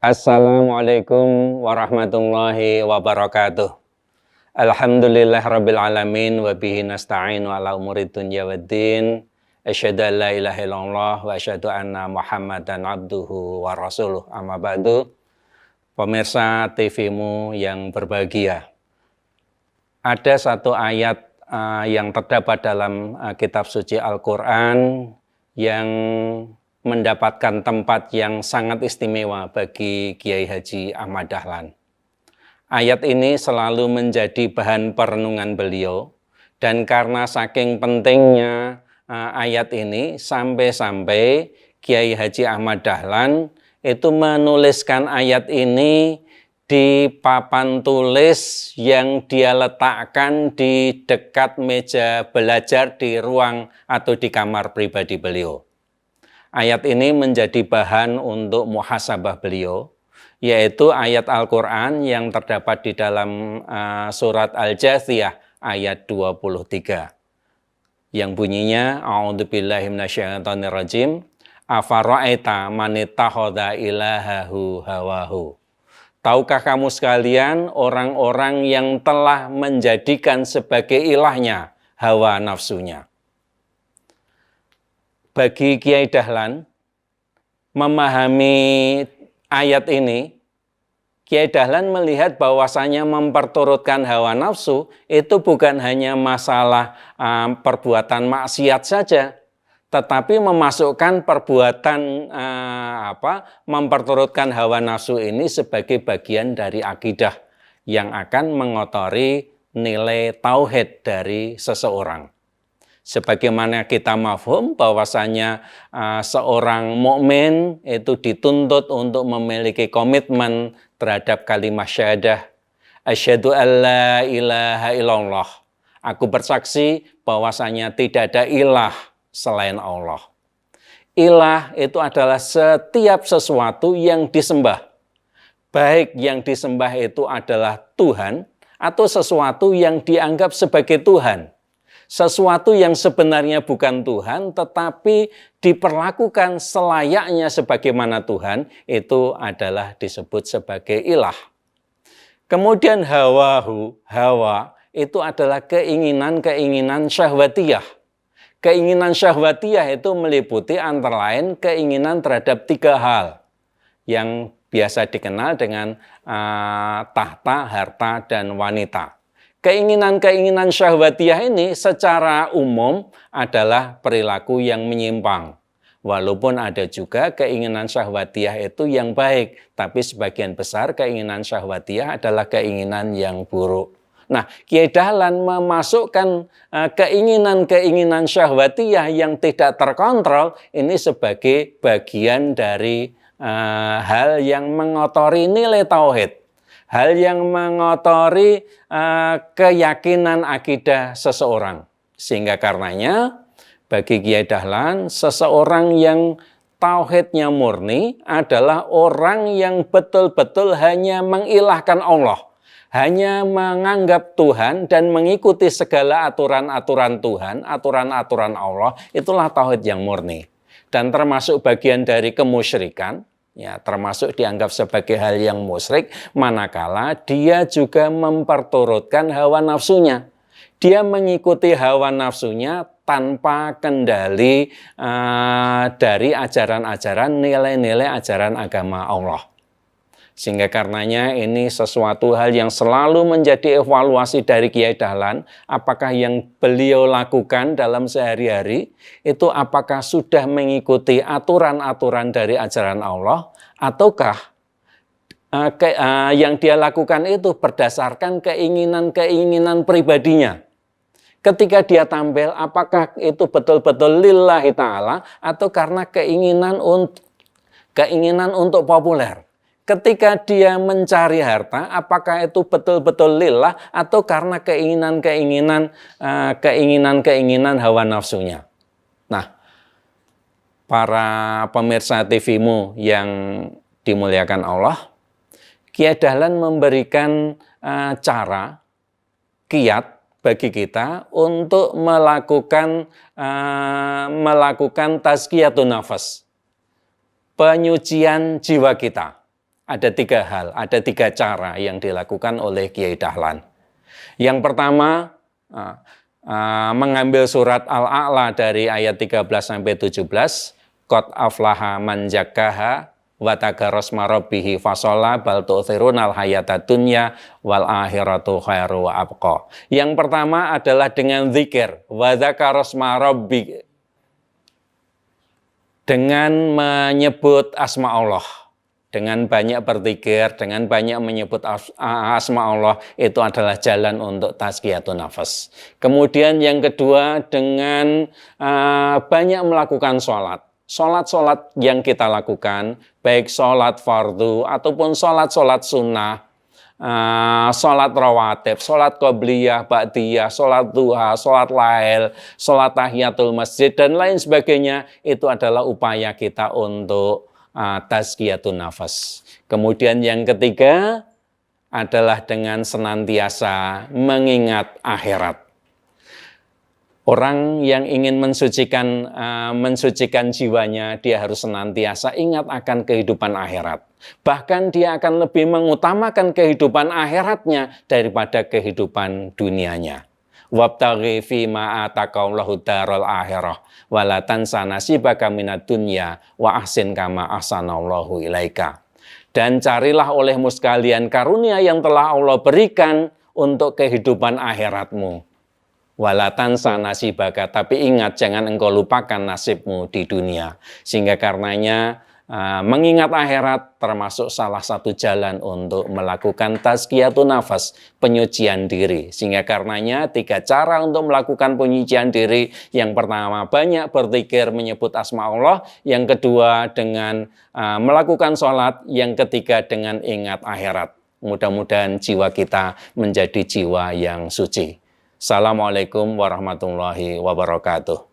Assalamualaikum warahmatullahi wabarakatuh. Alhamdulillah rabbil alamin wa bihi nasta'in wa ala umurid dunya waddin. Asyhadu an la ilaha illallah wa asyhadu anna Muhammadan abduhu wa rasuluh. Amma ba'du. Pemirsa TV-mu yang berbahagia. Ada satu ayat yang terdapat dalam kitab suci Al-Qur'an yang mendapatkan tempat yang sangat istimewa bagi Kiai Haji Ahmad Dahlan. Ayat ini selalu menjadi bahan perenungan beliau, dan karena saking pentingnya ayat ini, sampai-sampai Kiai Haji Ahmad Dahlan itu menuliskan ayat ini di papan tulis yang dia letakkan di dekat meja belajar di ruang atau di kamar pribadi beliau. Ayat ini menjadi bahan untuk muhasabah beliau, yaitu ayat Al-Quran yang terdapat di dalam surat Al-Jathiyah ayat 23. Yang bunyinya, A'udzubillahi minasyaitonirrajim, afara'aita man ittakhadha ilahahu hawahu. Tahukah kamu sekalian orang-orang yang telah menjadikan sebagai ilahnya hawa nafsunya? Bagi Kiai Dahlan, memahami ayat ini, Kiai Dahlan melihat bahwasanya memperturutkan hawa nafsu itu bukan hanya masalah perbuatan maksiat saja, tetapi memasukkan perbuatan memperturutkan hawa nafsu ini sebagai bagian dari akidah yang akan mengotori nilai tauhid dari seseorang. Sebagaimana kita mafhum bahwasanya seorang mukmin itu dituntut untuk memiliki komitmen terhadap kalimat syahadah, asyhadu alla ilaha illallah. Aku bersaksi bahwasanya tidak ada ilah selain Allah. Ilah itu adalah setiap sesuatu yang disembah. Baik yang disembah itu adalah Tuhan atau sesuatu yang dianggap sebagai Tuhan. Sesuatu yang sebenarnya bukan Tuhan tetapi diperlakukan selayaknya sebagaimana Tuhan, itu adalah disebut sebagai ilah. Kemudian hawa itu adalah keinginan-keinginan syahwatiyah. Keinginan syahwatiyah itu meliputi antara lain keinginan terhadap 3 hal yang biasa dikenal dengan tahta, harta, dan wanita. Keinginan-keinginan syahwatiyah ini secara umum adalah perilaku yang menyimpang. Walaupun ada juga keinginan syahwatiyah itu yang baik, tapi sebagian besar keinginan syahwatiyah adalah keinginan yang buruk. Nah, Kiai Dahlan memasukkan keinginan-keinginan syahwatiyah yang tidak terkontrol ini sebagai bagian dari hal yang mengotori nilai tauhid. Hal yang mengotori keyakinan akidah seseorang. Sehingga karenanya bagi Kiai Dahlan, seseorang yang tauhidnya murni adalah orang yang betul-betul hanya mengilahkan Allah. Hanya menganggap Tuhan dan mengikuti segala aturan-aturan Tuhan, aturan-aturan Allah, itulah tauhid yang murni. Dan termasuk bagian dari kemusyrikan, ya, termasuk dianggap sebagai hal yang musyrik manakala dia juga memperturutkan hawa nafsunya. Dia mengikuti hawa nafsunya tanpa kendali dari ajaran-ajaran, nilai-nilai ajaran agama Allah. Sehingga karenanya ini sesuatu hal yang selalu menjadi evaluasi dari Kiai Dahlan. Apakah yang beliau lakukan dalam sehari-hari itu apakah sudah mengikuti aturan-aturan dari ajaran Allah, ataukah yang dia lakukan itu berdasarkan keinginan-keinginan pribadinya. Ketika dia tampil, apakah itu betul-betul lillahi ta'ala atau karena keinginan untuk populer. Ketika dia mencari harta, apakah itu betul-betul lillah atau karena keinginan-keinginan hawa nafsunya. Nah, para pemirsa TV-mu yang dimuliakan Allah, Kiai Dahlan memberikan cara, kiat bagi kita untuk melakukan tazkiyatun nafas, penyucian jiwa kita. Ada 3 hal, ada 3 cara yang dilakukan oleh Kiai Dahlan. Yang pertama, mengambil surat Al-A'la dari ayat 13-17, Qad aflaha man zakkaha wa tagarrasma rabbihi fasolla bal tu'thirunal hayata dunya wal akhiratu khairu wa abqa. Yang pertama adalah dengan zikir, wa dzakarasma rabbi, dengan menyebut asma Allah. Dengan banyak berzikir, dengan banyak menyebut asma Allah, itu adalah jalan untuk tazkiyatun nafas. Kemudian yang kedua, dengan banyak melakukan sholat. Sholat-sholat yang kita lakukan, baik sholat fardu ataupun sholat-sholat sunnah, sholat rawatib, sholat qobliyah, ba'diyah, sholat duha, sholat lail, sholat tahiyatul masjid, dan lain sebagainya, itu adalah upaya kita untuk tazkiyatun nafas. Kemudian yang ketiga adalah dengan senantiasa mengingat akhirat. Orang yang ingin mensucikan jiwanya, dia harus senantiasa ingat akan kehidupan akhirat. Bahkan dia akan lebih mengutamakan kehidupan akhiratnya daripada kehidupan dunianya. Wabtaghi fima ataqallahu darul akhirah wala tansa nasibaka minad dunya wa ahsin kama ahsanallahu ilaika. Dan carilah olehmu sekalian karunia yang telah Allah berikan untuk kehidupan akhiratmu. Wala tansa nasibaka, tapi ingat jangan engkau lupakan nasibmu di dunia. Sehingga karenanya mengingat akhirat termasuk salah satu jalan untuk melakukan tazkiyatun nafas, penyucian diri. Sehingga karenanya 3 cara untuk melakukan penyucian diri. Yang pertama, banyak berzikir menyebut asma Allah. Yang kedua, dengan melakukan sholat. Yang ketiga, dengan ingat akhirat. Mudah-mudahan jiwa kita menjadi jiwa yang suci. Assalamualaikum warahmatullahi wabarakatuh.